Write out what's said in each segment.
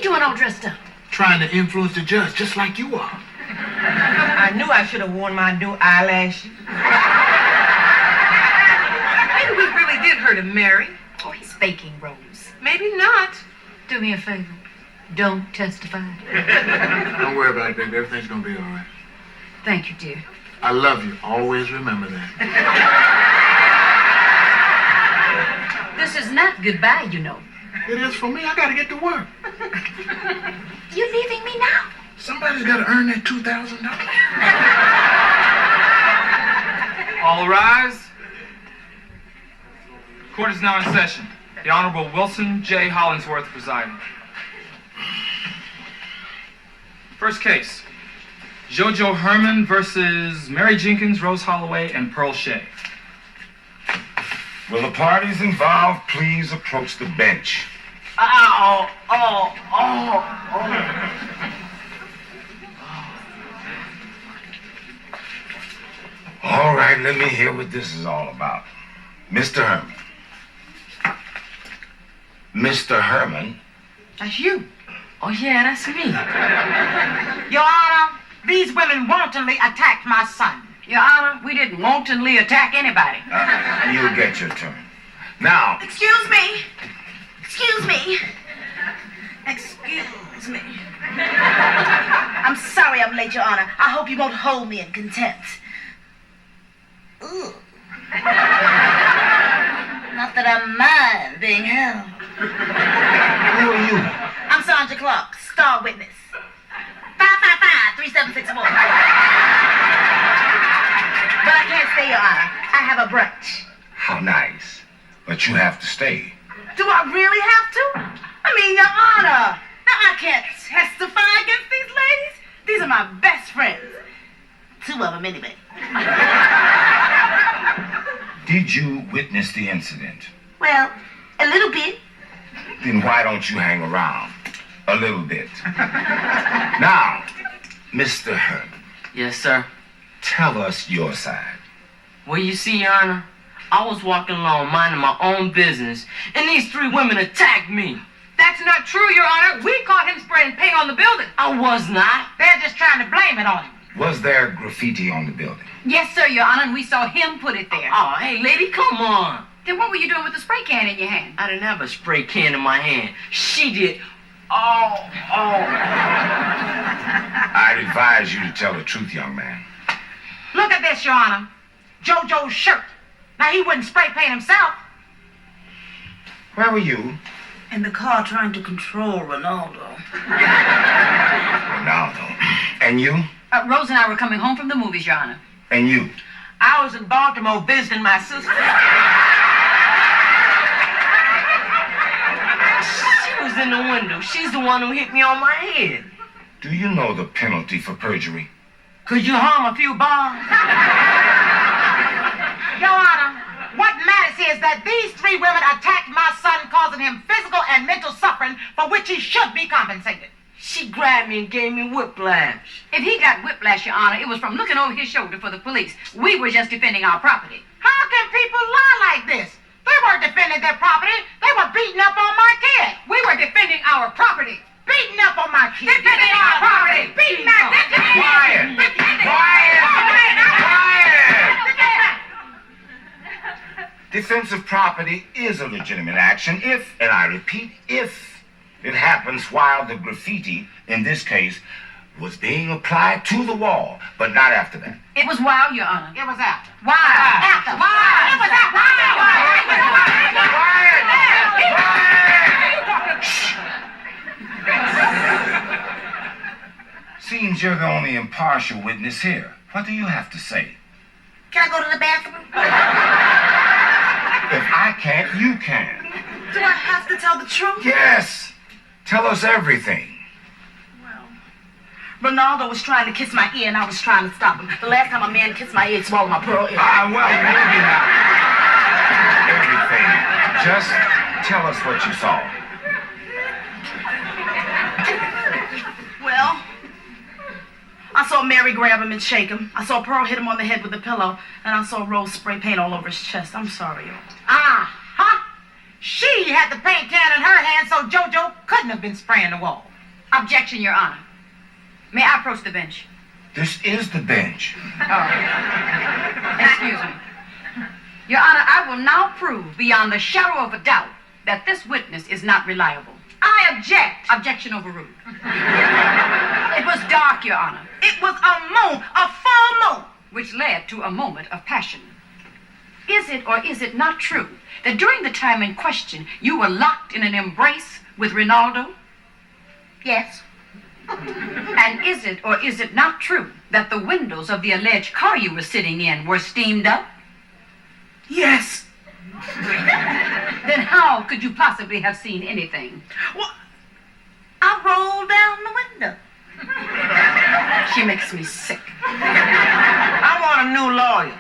doing all dressed up? Trying to influence the judge, just like you are. I knew I should have worn my new eyelashes. Maybe we really did hurt him, Mary. Oh, he's faking, Rose. Maybe not. Do me a favor. Don't testify. Don't worry about it, baby. Everything's gonna be all right. Thank you, dear. I love you. Always remember that. This is not goodbye, you know. It is for me. I gotta get to work. You leaving me now? Somebody's gotta earn that $2,000. All rise. Court is now in session. The Honorable Wilson J. Hollingsworth presiding. First case. JoJo Herman versus Mary Jenkins, Rose Holloway, and Pearl Shea. Will the parties involved please approach the bench? All right, let me hear what this is all about. Mr. Herman. Mr. Herman. That's you. Oh, yeah, that's me. Your Honor, these women wantonly attacked my son. Your Honor, we didn't wantonly attack anybody. You'll get your turn. Now, Excuse me. Excuse me. Excuse me. I'm sorry I'm late, Your Honor. I hope you won't hold me in contempt. Ooh. Not that I mind being held. who are you? I'm Sandra Clark, star witness. 555-3764. But I can't stay, Your Honor. I have a brunch. How nice. But you have to stay. Do I really have to? I mean, Your Honor. Now, I can't testify against these ladies. These are my best friends. Two of them, anyway. Did you witness the incident? Well, a little bit. Then why don't you hang around? A little bit. Now, Mr. Herman, Yes, sir. tell us your side. Well, you see, Your Honor, I was walking along minding my own business, and these three women attacked me. That's not true, Your Honor. We caught him spraying paint on the building. I was not. They're just trying to blame it on him. Was there graffiti on the building? Yes, sir, Your Honor, and we saw him put it there. Oh, hey, lady, come on. Then what were you doing with the spray can in your hand? I didn't have a spray can in my hand. She did. I'd advise you to tell the truth, young man. Look at this, Your Honor. JoJo's shirt. Now, he wouldn't spray paint himself. Where were you? In the car trying to control Ronaldo. Ronaldo. And you? Rose and I were coming home from the movies, Your Honor. And you? I was in Baltimore visiting my sister. She was in the window. She's the one who hit me on my head. Do you know the penalty for perjury? Could you hum a few bars? Your Honor, what matters is that these three women attacked my son, causing him physical and mental suffering for which he should be compensated. She grabbed me and gave me whiplash. If he got whiplash, Your Honor, it was from looking over his shoulder for the police. We were just defending our property. How can people lie like this? They weren't defending their property. They were beating up on my kid. We were defending our property. Beating up on my kid. Defending our property. Beating up. Quiet! Quiet! Defensive property is a legitimate action if, and I repeat, if it happens while the graffiti, in this case, was being applied to the wall, but not after that. It was wild, Your Honor. It was after. Why? After. Why? It was after. Seems you're the only impartial witness here. What do you have to say? Can I go to the bathroom? If I can't, you can. Do I have to tell the truth? Yes. Tell us everything. Ronaldo was trying to kiss my ear and I was trying to stop him. The last time a man kissed my ear, it swallowed my pearl ear. Well, maybe not. Everything. Just tell us what you saw. Well, I saw Mary grab him and shake him. I saw Pearl hit him on the head with a pillow. And I saw Rose spray paint all over his chest. I'm sorry. She had the paint can in her hand, so JoJo couldn't have been spraying the wall. Objection, Your Honor. May I approach the bench? This is the bench. Oh. Excuse me. Your Honor, I will now prove beyond the shadow of a doubt that this witness is not reliable. I object. Objection overruled. It was dark, Your Honor, It was a full moon. which led to a moment of passion. Is it or is it not true that during the time in question you were locked in an embrace with Ronaldo? Yes. And is it or is it not true that the windows of the alleged car you were sitting in were steamed up? Yes. Then how could you possibly have seen anything? Well, I rolled down the window. She makes me sick. I want a new lawyer.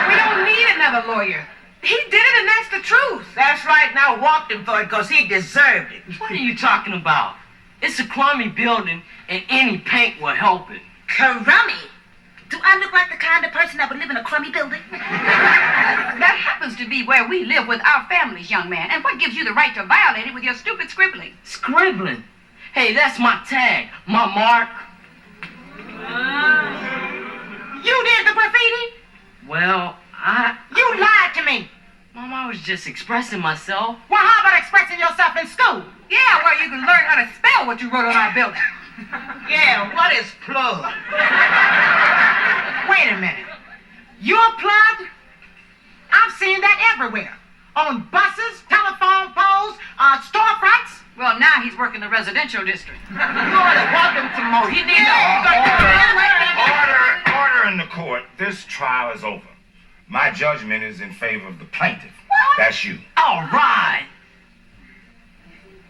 We don't need another lawyer. He did it, and that's the truth. That's right, and I walked him for it because he deserved it. What are you talking about? It's a crummy building, and any paint will help it. Crummy? Do I look like the kind of person that would live in a crummy building? That happens to be where we live with our families, young man. And what gives you the right to violate it with your stupid scribbling? Scribbling? Hey, that's my tag, my mark. You did the graffiti? Well, You lied to me. Mom, I was just expressing myself. Well, how about expressing yourself in school? Yeah, where you can learn how to spell what you wrote on our building. Yeah, what is plug? Wait a minute. You're plugged? I've seen that everywhere. On buses, telephone poles, storefronts. Well, now he's working the residential district. You ought to want them some more. You need Order in the court. This trial is over. My judgment is in favor of the plaintiff. That's you. All right.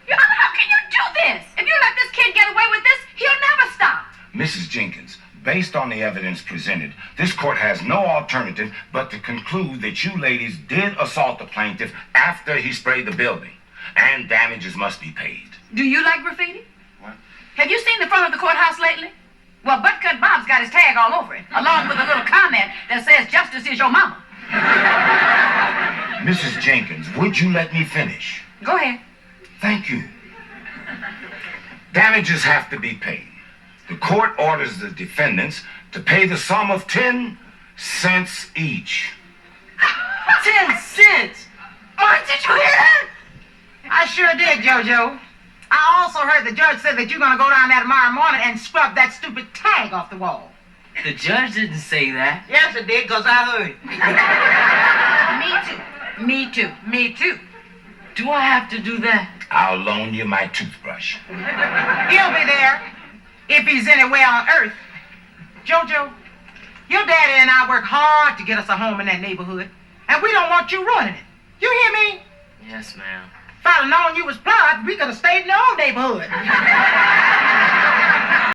Your Honor, how can you do this? If you let this kid get away with this, he'll never stop. Mrs. Jenkins, based on the evidence presented, this court has no alternative but to conclude that you ladies did assault the plaintiff after he sprayed the building, and damages must be paid. Do you like graffiti? What? Have you seen the front of the courthouse lately? Well, Buttcut Bob's got his tag all over it, along with a little comment that says, "Justice is your mama." Mrs. Jenkins, would you let me finish? Go ahead. Thank you. Damages have to be paid. The court orders the defendants to pay the sum of 10 cents each. 10 cents. Mom, did you hear that? I sure did, JoJo. I also heard the judge say that you're going to go down there tomorrow morning and scrub that stupid tag off the wall. The judge didn't say that. Yes, it did, because I heard it. Me too. Me too. Do I have to do that? I'll loan you my toothbrush. He'll be there if he's anywhere on earth. JoJo, your daddy and I work hard to get us a home in that neighborhood, and we don't want you ruining it. You hear me? Yes, ma'am. If I'd have known you was plugged, we could have stayed in the old neighborhood.